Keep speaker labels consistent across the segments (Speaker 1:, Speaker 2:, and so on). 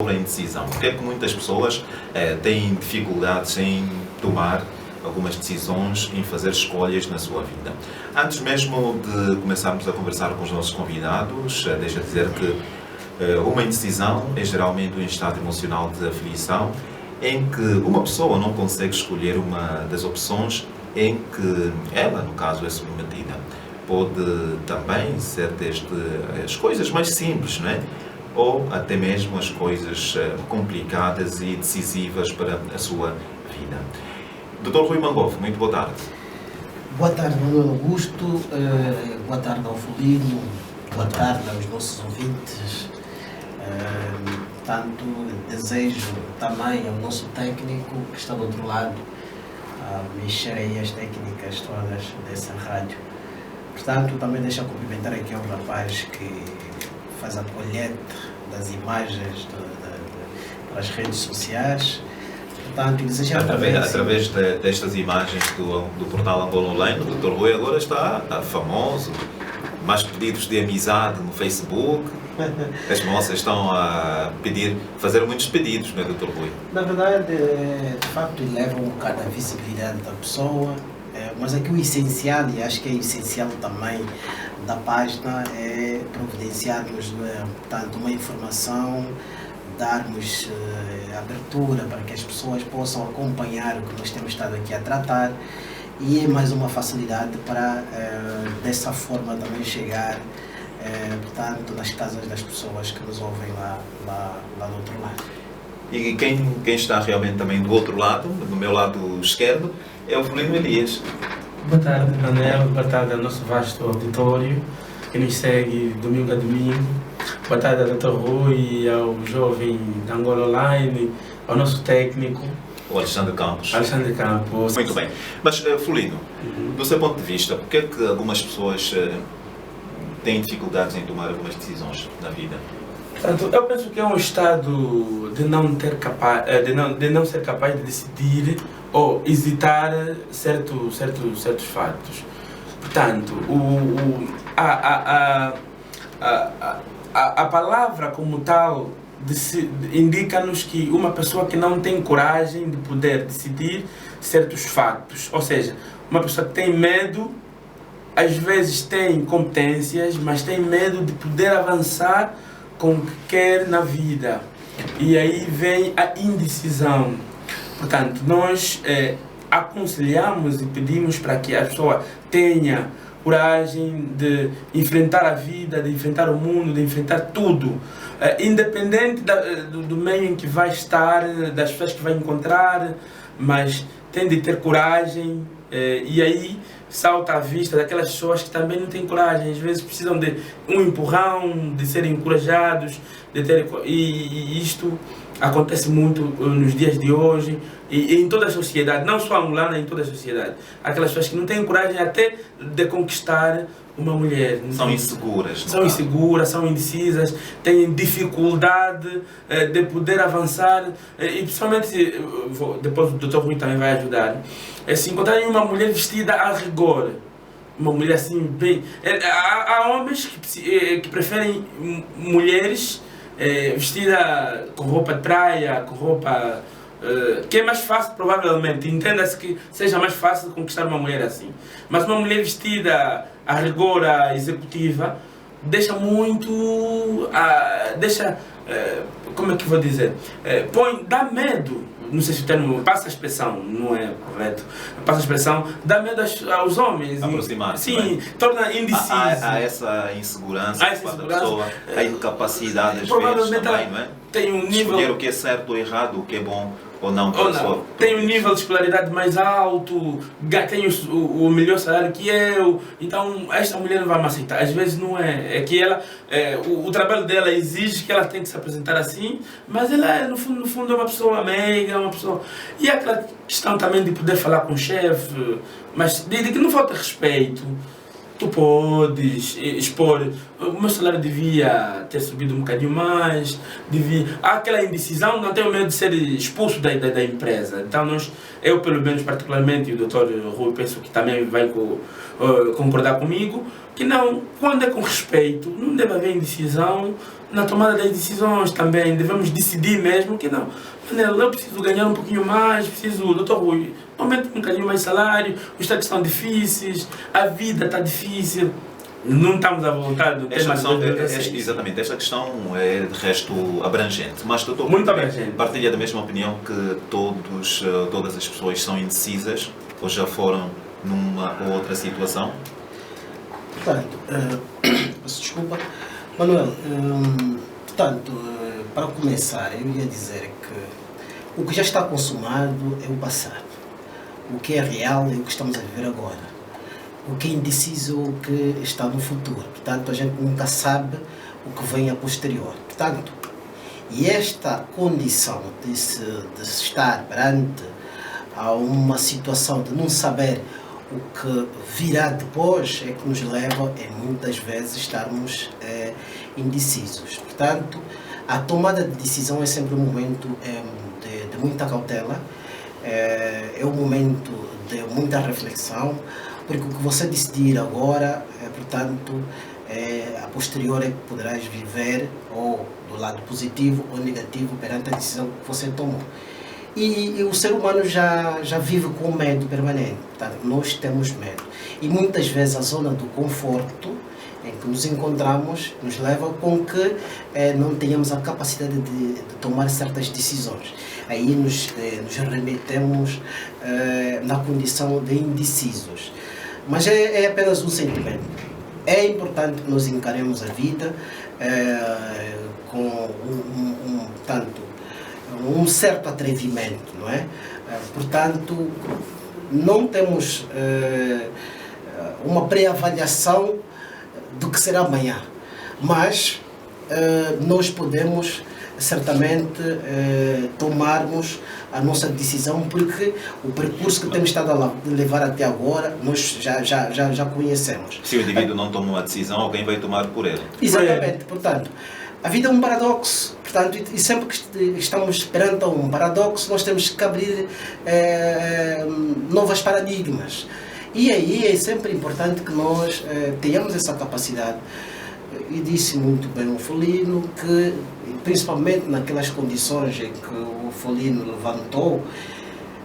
Speaker 1: sobre a indecisão. Porque é que muitas pessoas têm dificuldades em tomar algumas decisões, em fazer escolhas na sua vida. Antes mesmo de começarmos a conversar com os nossos convidados, deixa dizer que uma indecisão é geralmente um estado emocional de aflição em que uma pessoa não consegue escolher uma das opções em que ela, no caso, é submetida. Pode também ser desde as coisas mais simples, não é? Ou até mesmo as coisas complicadas e decisivas para a sua vida. Dr. Rui Mangoff, muito boa tarde.
Speaker 2: Boa tarde, Manuel Augusto. Boa tarde ao Fulino. Boa tarde aos nossos ouvintes. Tanto desejo também ao nosso técnico que está do outro lado a mexer aí as técnicas todas dessa rádio. Portanto, também deixa eu cumprimentar aqui ao rapaz que faz a colheita das imagens das redes sociais. Portanto, desejar
Speaker 1: através destas imagens do portal Angola Online, o Dr. Rui agora está famoso, mais pedidos de amizade no Facebook. As moças estão a fazer muitos pedidos, não é, Dr. Rui?
Speaker 2: Na verdade, de facto, leva um bocado a visibilidade da pessoa, mas aqui o essencial, e acho que é essencial também da página, é providenciarmos, portanto, uma informação, darmos abertura para que as pessoas possam acompanhar o que nós temos estado aqui a tratar, e é mais uma facilidade para, dessa forma, também chegar portanto, nas casas das pessoas que nos ouvem lá do outro lado.
Speaker 1: E quem está realmente também do outro lado, do meu lado esquerdo, é o Fulino Elias.
Speaker 3: Boa tarde, Manel. Boa tarde ao nosso vasto auditório que nos segue domingo a domingo. Boa tarde ao Dr. Rui e ao jovem da Angola Online, ao nosso técnico,
Speaker 1: o Alexandre Campos.
Speaker 3: Alexandre Campos.
Speaker 1: Muito bem. Mas, Fulino, do seu ponto de vista, por que é que algumas pessoas têm dificuldades em tomar algumas decisões na vida?
Speaker 3: Portanto, eu penso que é um estado de não ser capaz de decidir ou hesitar certos fatos. Portanto, a palavra como tal indica-nos que uma pessoa que não tem coragem de poder decidir certos fatos, ou seja, uma pessoa que tem medo, às vezes tem competências, mas tem medo de poder avançar com o que quer na vida. E aí vem a indecisão. Portanto, nós aconselhamos e pedimos para que a pessoa tenha coragem de enfrentar a vida, de enfrentar o mundo, de enfrentar tudo. Independente do meio em que vai estar, das pessoas que vai encontrar, mas tem de ter coragem. E aí salta à vista daquelas pessoas que também não têm coragem, às vezes precisam de um empurrão, de serem encorajados, e isto acontece muito nos dias de hoje e em toda a sociedade, não só angolana, em toda a sociedade. Aquelas pessoas que não têm coragem até de conquistar uma mulher.
Speaker 1: São inseguras.
Speaker 3: São inseguras, são indecisas, têm dificuldade de poder avançar, e principalmente, depois o Dr. Rui também vai ajudar, se encontrarem uma mulher vestida a rigor, uma mulher assim bem... Há homens que preferem mulheres vestida com roupa de praia, com roupa que é mais fácil, provavelmente, entenda-se que seja mais fácil conquistar uma mulher assim. Mas uma mulher vestida a rigor, a executiva, deixa muito, como é que vou dizer, dá medo. Não sei se o termo, passa a expressão, não é correto, passa a expressão, dá medo aos homens.
Speaker 1: Aproximar-se.
Speaker 3: Sim, torna indeciso.
Speaker 1: Há essa insegurança da pessoa, a incapacidade às vezes também, não é?
Speaker 3: Tem um nível...
Speaker 1: Escolher o que é certo ou errado, o que é bom ou não.
Speaker 3: Tem um nível de escolaridade mais alto, tem o melhor salário que eu, então esta mulher não vai me aceitar. Às vezes não é, é que ela, o trabalho dela exige que ela tem que se apresentar assim, mas ela no fundo é uma pessoa meiga, uma pessoa... E aquela questão também de poder falar com o chefe, mas de que não falta respeito. Tu podes expor, o meu salário devia ter subido um bocadinho mais, há aquela indecisão, não tenho medo de ser expulso da empresa. Então eu pelo menos particularmente, e o Dr. Rui penso que também vai concordar comigo, que não, quando é com respeito, não deve haver indecisão, na tomada das decisões também. Devemos decidir mesmo que não. Manel, eu preciso ganhar um pouquinho mais, preciso, doutor Rui, aumente um bocadinho mais salário, os estados estão difíceis, a vida está difícil. Não estamos à vontade do tema de 2016.
Speaker 1: Exatamente, esta questão é de resto abrangente, mas doutor,
Speaker 3: muito abrangente.
Speaker 1: Partilha da mesma opinião que todas as pessoas são indecisas ou já foram numa ou outra situação?
Speaker 2: Portanto, peço desculpa, Manuel, portanto, para começar, eu ia dizer que o que já está consumado é o passado, o que é real é o que estamos a viver agora. O que é indeciso é o que está no futuro. Portanto, a gente nunca sabe o que vem a posterior. Portanto, e esta condição de se estar perante a uma situação de não saber o que virá depois é que nos leva, muitas vezes, estarmos indecisos. Portanto, a tomada de decisão é sempre um momento de muita cautela, é um momento de muita reflexão, porque o que você decidir agora, portanto, a posterior é que poderás viver ou do lado positivo ou negativo perante a decisão que você tomou. E o ser humano já vive com medo permanente, portanto, nós temos medo. E muitas vezes a zona do conforto em que nos encontramos nos leva com que não tenhamos a capacidade de tomar certas decisões. Aí nos remetemos na condição de indecisos. Mas é apenas um sentimento. É importante que nós encaremos a vida com um certo atrevimento, não é? Portanto, não temos uma pré-avaliação do que será amanhã, mas nós podemos certamente tomarmos a nossa decisão, porque o percurso que temos estado a levar até agora nós já conhecemos.
Speaker 1: Se o indivíduo não toma uma decisão, alguém vai tomar por ele.
Speaker 2: Exatamente, portanto, a vida é um paradoxo, portanto, e sempre que estamos perante um paradoxo, nós temos que abrir novos paradigmas. E aí é sempre importante que nós tenhamos essa capacidade. E disse muito bem o Folino que, principalmente naquelas condições em que o Folino levantou,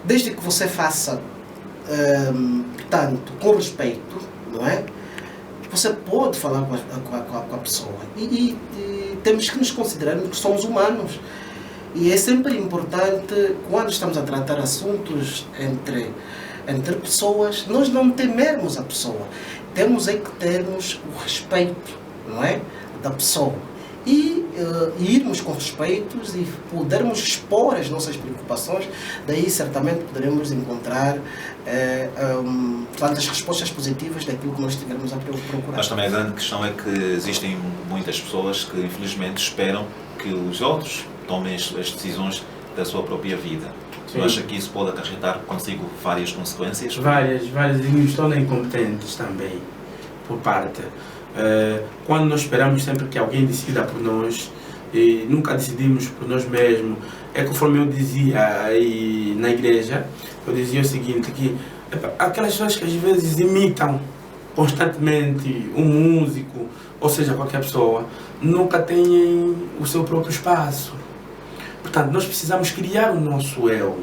Speaker 2: desde que você faça, portanto, com respeito, não é? Você pode falar com a pessoa. E temos que nos considerar que somos humanos. E é sempre importante, quando estamos a tratar assuntos entre pessoas, nós não temermos a pessoa. Temos é que termos o respeito, não é, da pessoa, e irmos com respeitos e podermos expor as nossas preocupações. Daí certamente poderemos encontrar as respostas positivas daquilo que nós estivermos a procurar.
Speaker 1: Mas também a grande questão é que existem muitas pessoas que infelizmente esperam que os outros tomem as decisões da sua própria vida. Você acha que isso pode acarretar consigo várias consequências?
Speaker 3: Várias, e nos torna incompetentes também, por parte. Quando nós esperamos sempre que alguém decida por nós e nunca decidimos por nós mesmos, é conforme eu dizia aí na igreja, eu dizia o seguinte, que aquelas pessoas que às vezes imitam constantemente um músico, ou seja, qualquer pessoa, nunca têm o seu próprio espaço. Portanto, nós precisamos criar o nosso eu,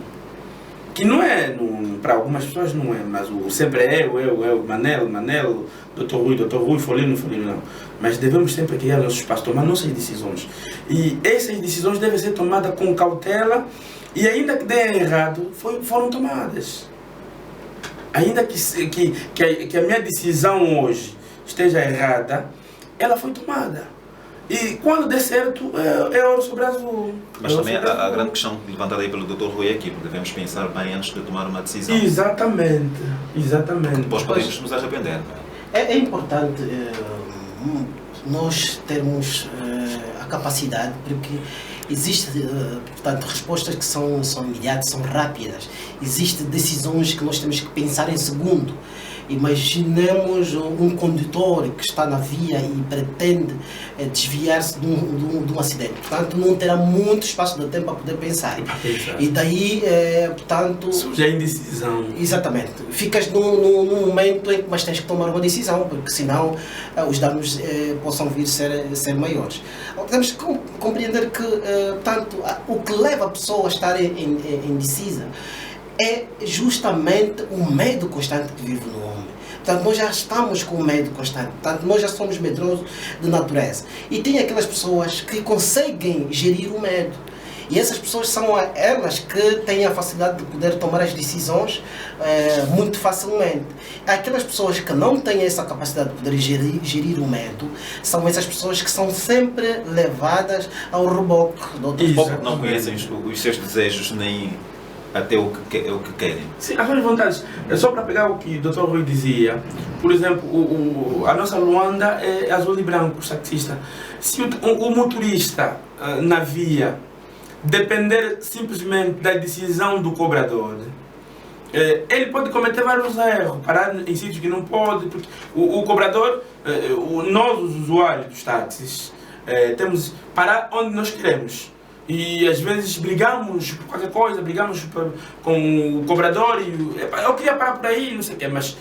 Speaker 3: que não é, para algumas pessoas não é, mas sempre é eu, Manel, Dr. Rui, Folino, não. Mas devemos sempre criar nosso espaço, tomar nossas decisões. E essas decisões devem ser tomadas com cautela, e ainda que dê errado, foram tomadas. Ainda que a minha decisão hoje esteja errada, ela foi tomada. E quando der certo, é ouro sobre azul.
Speaker 1: Mas também a grande questão levantada aí pelo Dr. Rui é aqui, porque devemos pensar bem antes de tomar uma decisão.
Speaker 3: Exatamente.
Speaker 1: Depois podemos nos arrepender.
Speaker 2: É importante nós termos a capacidade, porque existem, portanto, respostas que são imediatas, são rápidas. Existem decisões que nós temos que pensar em segundo. Imaginemos um condutor que está na via e pretende desviar-se de um acidente. Portanto, não terá muito espaço de tempo para poder pensar. E daí, portanto...
Speaker 3: surge a indecisão.
Speaker 2: Exatamente. Ficas num momento em que mas tens que tomar uma decisão, porque senão os danos possam vir ser maiores. Temos que compreender que, portanto, o que leva a pessoa a estar indecisa é justamente o medo constante que vive no homem. Portanto, nós já estamos com medo constante, portanto, nós já somos medrosos de natureza. E tem aquelas pessoas que conseguem gerir o medo. E essas pessoas são elas que têm a facilidade de poder tomar as decisões muito facilmente. Aquelas pessoas que não têm essa capacidade de poder gerir o medo são essas pessoas que são sempre levadas ao reboque.
Speaker 1: Pouco não conhecem os seus desejos nem até o que querem.
Speaker 3: Sim, as suas vontades. É só para pegar o que o Dr. Rui dizia. Por exemplo, a nossa Luanda é azul e branco, taxista. Se o motorista na via depender simplesmente da decisão do cobrador, ele pode cometer vários erros, parar em sítios que não pode, porque o cobrador, nós os usuários dos táxis, temos que parar onde nós queremos. E às vezes brigamos por qualquer coisa, brigamos com o cobrador e eu queria parar por aí, não sei o quê, mas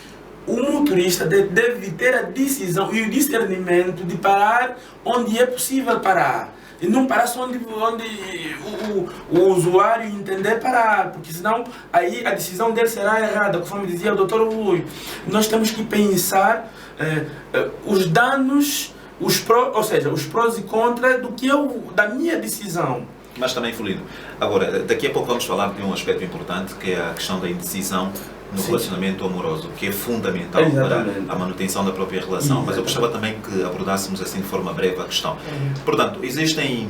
Speaker 3: o motorista deve ter a decisão e o discernimento de parar onde é possível parar. E não parar só onde o usuário entender parar, porque senão aí a decisão dele será errada, conforme dizia o Dr. Rui. Nós temos que pensar os danos, ou seja, os prós e contras da minha decisão.
Speaker 1: Mas também, Fulino, agora, daqui a pouco vamos falar de um aspecto importante, que é a questão da indecisão no relacionamento amoroso, que é fundamental para a manutenção da própria relação. Mas eu gostava também que abordássemos assim de forma breve a questão. Portanto, existem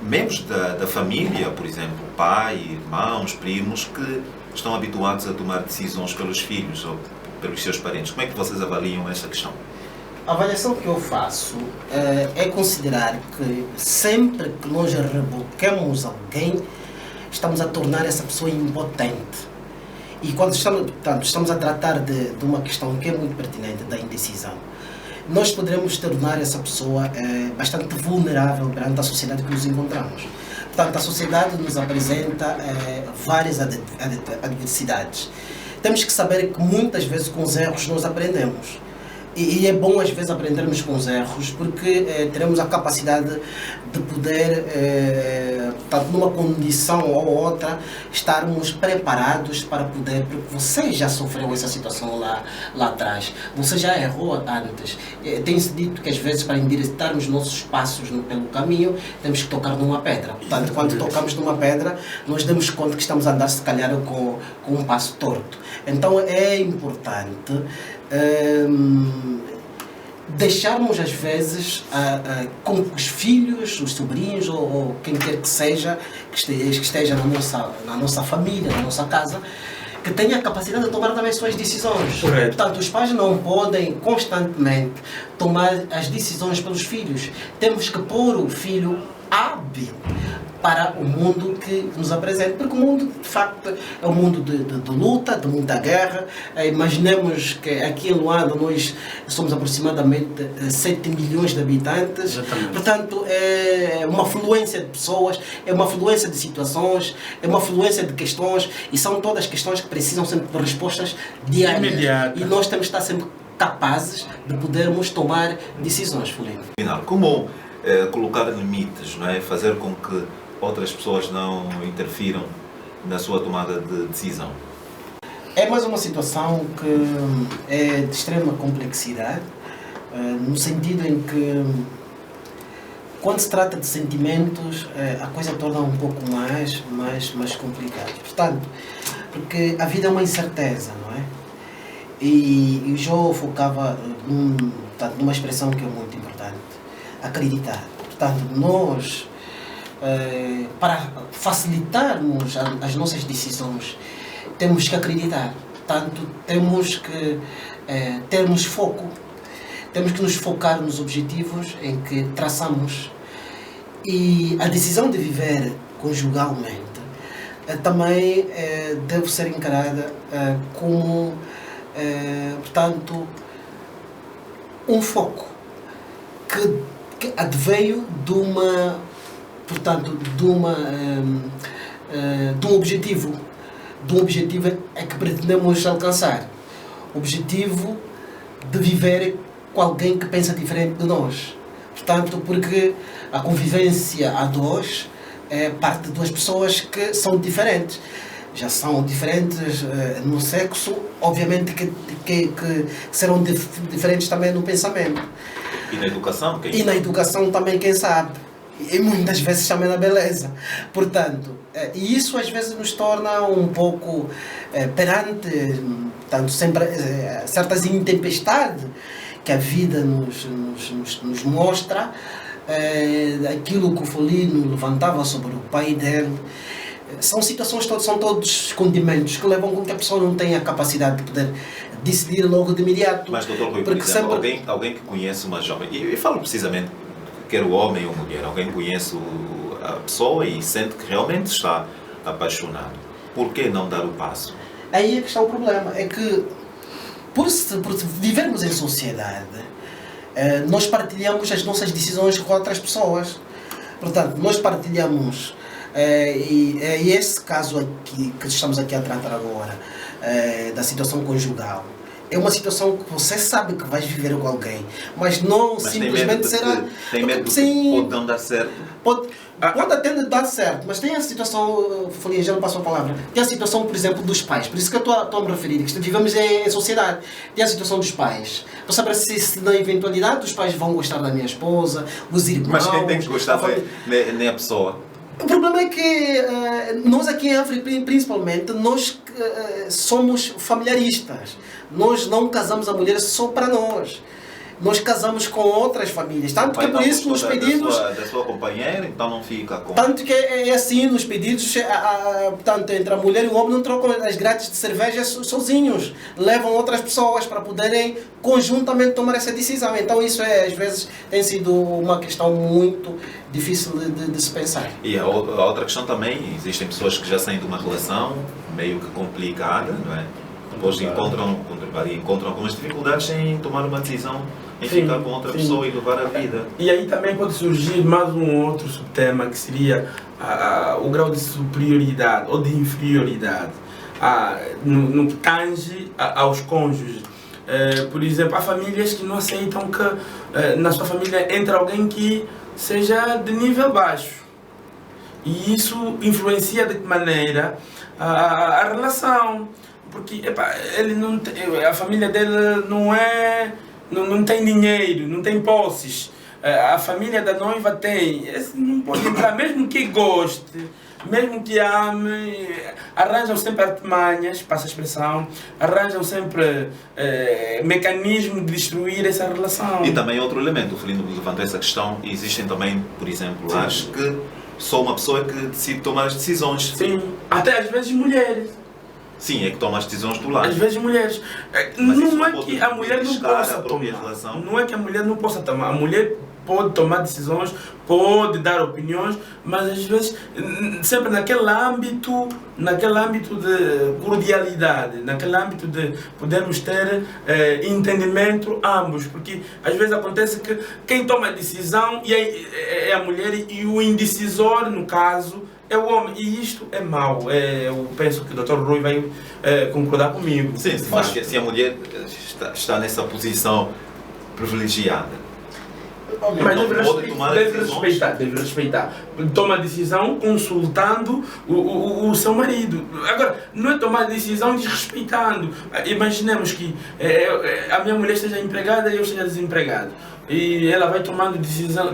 Speaker 1: membros da família, por exemplo, pai, irmãos, primos, que estão habituados a tomar decisões pelos filhos ou pelos seus parentes. Como é que vocês avaliam esta questão?
Speaker 2: A avaliação que eu faço é considerar que sempre que nós reboquemos alguém, estamos a tornar essa pessoa impotente. E quando estamos a tratar de uma questão que é muito pertinente, da indecisão, nós poderemos tornar essa pessoa bastante vulnerável perante a sociedade que nos encontramos. Portanto, a sociedade nos apresenta várias adversidades. Temos que saber que muitas vezes com os erros nós aprendemos. E é bom às vezes aprendermos com os erros, porque teremos a capacidade de poder, numa condição ou outra, estarmos preparados para poder, porque você já sofreu essa situação lá atrás, você já errou antes. Tem-se dito que às vezes para endireitarmos nossos passos pelo caminho, temos que tocar numa pedra. Portanto, quando tocamos numa pedra, nós damos conta que estamos a andar se calhar com um passo torto. Então é importante deixarmos às vezes com os filhos, os sobrinhos ou quem quer que seja que esteja na nossa família, na nossa casa, que tenha a capacidade de tomar também suas decisões.
Speaker 3: Correto.
Speaker 2: Portanto, os pais não podem constantemente tomar as decisões pelos filhos. Temos que pôr o filho hábil para o mundo que nos apresenta, porque o mundo de facto é um mundo de luta, de muita guerra. Imaginemos que aqui em Luanda nós somos aproximadamente 7 milhões de habitantes.
Speaker 3: Exatamente.
Speaker 2: Portanto é uma fluência de pessoas, é uma fluência de situações, é uma fluência de questões, e são todas questões que precisam sempre de respostas diárias.
Speaker 3: Imediata.
Speaker 2: E nós temos que estar sempre capazes de podermos tomar decisões, Fulino.
Speaker 1: Como colocar limites, não é? Fazer com que outras pessoas não interfiram na sua tomada de decisão?
Speaker 2: É mais uma situação que é de extrema complexidade, no sentido em que, quando se trata de sentimentos, a coisa torna um pouco mais complicada. Portanto, porque a vida é uma incerteza, não é? E o João focava numa expressão que é muito importante: acreditar. Portanto, nós, para facilitarmos as nossas decisões, temos que acreditar. Portanto, temos que termos foco, temos que nos focar nos objetivos em que traçamos. E a decisão de viver conjugalmente também deve ser encarada como portanto, um foco que adveio de uma, portanto, de um objetivo é que pretendemos alcançar. O objetivo de viver com alguém que pensa diferente de nós. Portanto, porque a convivência a dois parte de duas pessoas que são diferentes. Já são diferentes no sexo, obviamente que serão diferentes também no pensamento.
Speaker 1: E na educação?
Speaker 2: E na educação também, quem sabe. E muitas vezes também na beleza. Portanto, e isso às vezes nos torna um pouco perante, tanto sempre certas intempestades que a vida nos mostra. Aquilo que o Folino levantava sobre o pai dele, são situações são todos condimentos que levam com que a pessoa não tenha a capacidade de poder decidir logo de imediato.
Speaker 1: Mas, doutor Rui, por exemplo, alguém que conhece uma jovem, e falo precisamente, quer o homem ou a mulher, alguém conhece a pessoa e sente que realmente está apaixonado. Por que não dar o passo?
Speaker 2: Aí é que está o problema, é que por vivermos em sociedade, nós partilhamos as nossas decisões com outras pessoas. Portanto, nós partilhamos, e esse caso aqui, que estamos aqui a tratar agora, da situação conjugal, é uma situação que você sabe que vais viver com alguém, mas não simplesmente será...
Speaker 1: Tem medo de que pode não dar certo?
Speaker 2: Pode até dar certo, mas tem a situação, já não passou a palavra, tem a situação, por exemplo, dos pais, por isso que eu estou a me referir, que vivemos em sociedade, tem a situação dos pais, para saber se na eventualidade os pais vão gostar da minha esposa, os irmãos...
Speaker 1: Mas quem tem que gostar nem a pessoa.
Speaker 2: O problema é que nós aqui em África, principalmente, nós somos familiaristas. Nós não casamos a mulher só para nós. Nós casamos com outras famílias. Tanto que é por isso que nos pedidos...
Speaker 1: Da sua companheira, então não fica com...
Speaker 2: Tanto que é assim, nos pedidos, portanto, entre a mulher e o homem não trocam as grátis de cerveja sozinhos. Levam outras pessoas para poderem conjuntamente tomar essa decisão. Então isso às vezes tem sido uma questão muito difícil de se pensar.
Speaker 1: E a outra questão também, existem pessoas que já saem de uma relação meio que complicada, não é? Depois encontram algumas dificuldades em tomar uma decisão, em ficar com outra pessoa e levar a vida.
Speaker 3: E aí também pode surgir mais um outro subtema, que seria o grau de superioridade ou de inferioridade no que tange aos cônjuges. Por exemplo, há famílias que não aceitam que na sua família entre alguém que seja de nível baixo. E isso influencia de que maneira a relação. Porque ele não tem, a família dele não tem dinheiro, não tem posses. A família da noiva tem. Esse não pode entrar, mesmo que goste, mesmo que ame, arranjam sempre artimanhas, passa a expressão, arranjam sempre mecanismo de destruir essa relação.
Speaker 1: E também outro elemento, o Felino levantou essa questão, existem também, por exemplo, acho que sou uma pessoa que decide tomar as decisões.
Speaker 3: Sim, até às vezes mulheres.
Speaker 1: Sim, é que toma as decisões do lado.
Speaker 3: Às vezes mulheres. Não é que a mulher não possa
Speaker 1: tomar.
Speaker 3: Não é que a mulher não possa tomar. A mulher pode tomar decisões, pode dar opiniões, mas às vezes sempre naquele âmbito de cordialidade, naquele âmbito de podermos ter entendimento ambos, porque às vezes acontece que quem toma a decisão é a mulher e o indecisor, no caso, é o homem, e isto é mau. Eu penso que o Dr. Rui vai concordar comigo.
Speaker 1: Sim, mas se a mulher está nessa posição privilegiada,
Speaker 3: mas deve respeitar. Toma a decisão consultando o seu marido. Agora, não é tomar a decisão desrespeitando. Imaginemos que a minha mulher esteja empregada e eu esteja desempregado. E ela vai tomando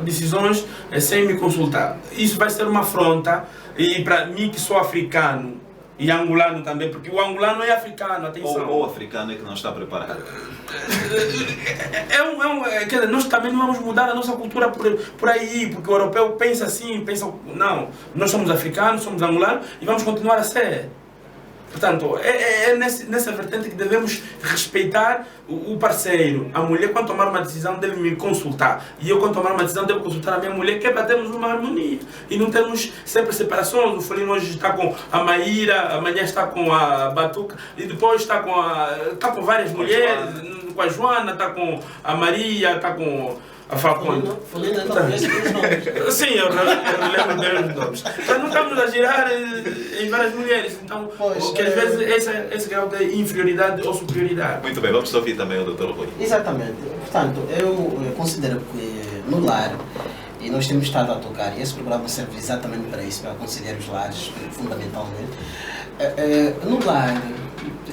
Speaker 3: decisões sem me consultar. Isso vai ser uma afronta. E para mim, que sou africano, e angolano também, porque o angolano é africano, atenção.
Speaker 1: Ou africano é que não está preparado.
Speaker 3: Quer dizer, nós também não vamos mudar a nossa cultura por aí, porque o europeu pensa assim, não, nós somos africanos, somos angolanos e vamos continuar a ser. Portanto, nessa vertente que devemos respeitar o parceiro. A mulher, quando tomar uma decisão, deve me consultar. E eu, quando tomar uma decisão, devo consultar a minha mulher, que é para termos uma harmonia. E não termos sempre separações. O Felino hoje está com a Maíra, amanhã está com a Batuca, e depois está com várias mulheres, com a Joana, está com a Maria, está com a Falcone.
Speaker 2: Felino não conhece os nomes.
Speaker 3: Sim, eu lembro bem os nomes. Mas não estamos a girar em várias mulheres. Então, que às vezes esse grau de inferioridade ou superioridade.
Speaker 1: Muito bem, vamos ouvir também o Dr. Rui.
Speaker 2: Exatamente. Portanto, eu considero que no lar, e nós temos estado a tocar, e esse programa serve exatamente para isso, para aconselhar os lares, fundamentalmente. No lar,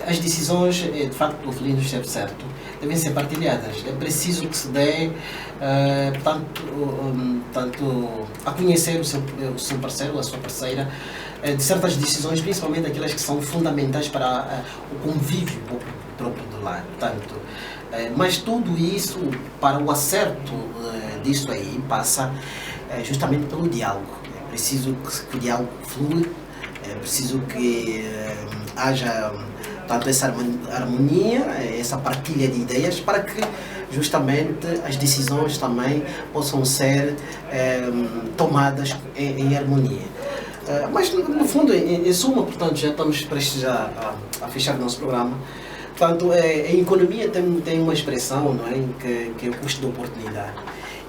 Speaker 2: as decisões, de facto, o Felino esteve certo, devem ser partilhadas. É preciso que se dê, tanto a conhecer o seu parceiro, a sua parceira, de certas decisões, principalmente aquelas que são fundamentais para o convívio próprio do lar. Portanto, mas tudo isso, para o acerto disso aí, passa justamente pelo diálogo. É preciso que o diálogo flua, é preciso que haja tanto essa harmonia, essa partilha de ideias, para que justamente as decisões também possam ser tomadas em harmonia. Mas no fundo, em suma, portanto, já estamos prestes a fechar o nosso programa. Portanto, em economia tem uma expressão, não é, que é o custo de oportunidade.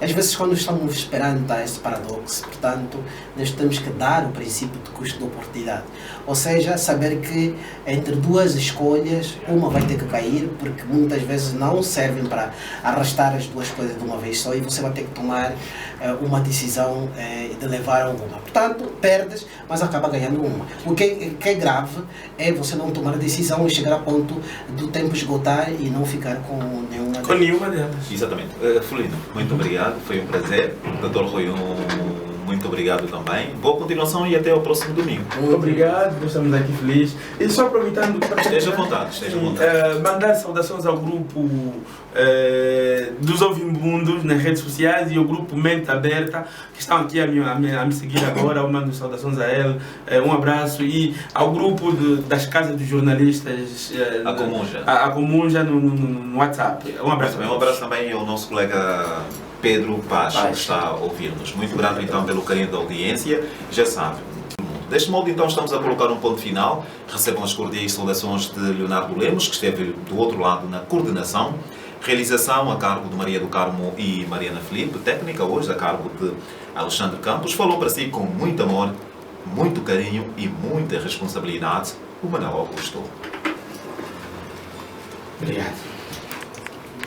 Speaker 2: Às vezes, quando estamos perante esse paradoxo, portanto, nós temos que dar o princípio de custo de oportunidade. Ou seja, saber que entre duas escolhas, uma vai ter que cair, porque muitas vezes não servem para arrastar as duas coisas de uma vez só, e você vai ter que tomar uma decisão de levar a alguma. Portanto, perdes, mas acaba ganhando uma. O que é grave é você não tomar a decisão e chegar a ponto do tempo esgotar e não ficar com nenhuma
Speaker 3: delas.
Speaker 1: Exatamente. Felino, muito obrigado. Foi um prazer. Dr. Rui, muito obrigado também. Boa continuação e até ao próximo domingo.
Speaker 3: Muito obrigado, nós estamos aqui felizes. E só aproveitando para
Speaker 1: esteja à vontade.
Speaker 3: Mandar saudações ao grupo dos Ouvimbundos nas redes sociais e ao grupo Mente Aberta, que estão aqui a me seguir agora. Eu mando saudações a ele. Um abraço. E ao grupo das casas dos jornalistas, a Comunja no WhatsApp. Um abraço.
Speaker 1: Um abraço também ao nosso colega Pedro Paz, que está a ouvir-nos. Muito grato então pelo carinho da audiência. Já sabe. Deste modo, então, estamos a colocar um ponto final. Recebam as cordiais saudações de Leonardo Lemos, que esteve do outro lado na coordenação. Realização a cargo de Maria do Carmo e Mariana Felipe. Técnica hoje a cargo de Alexandre Campos. Falou para si com muito amor, muito carinho e muita responsabilidade o Manuel Augusto.
Speaker 3: Obrigado.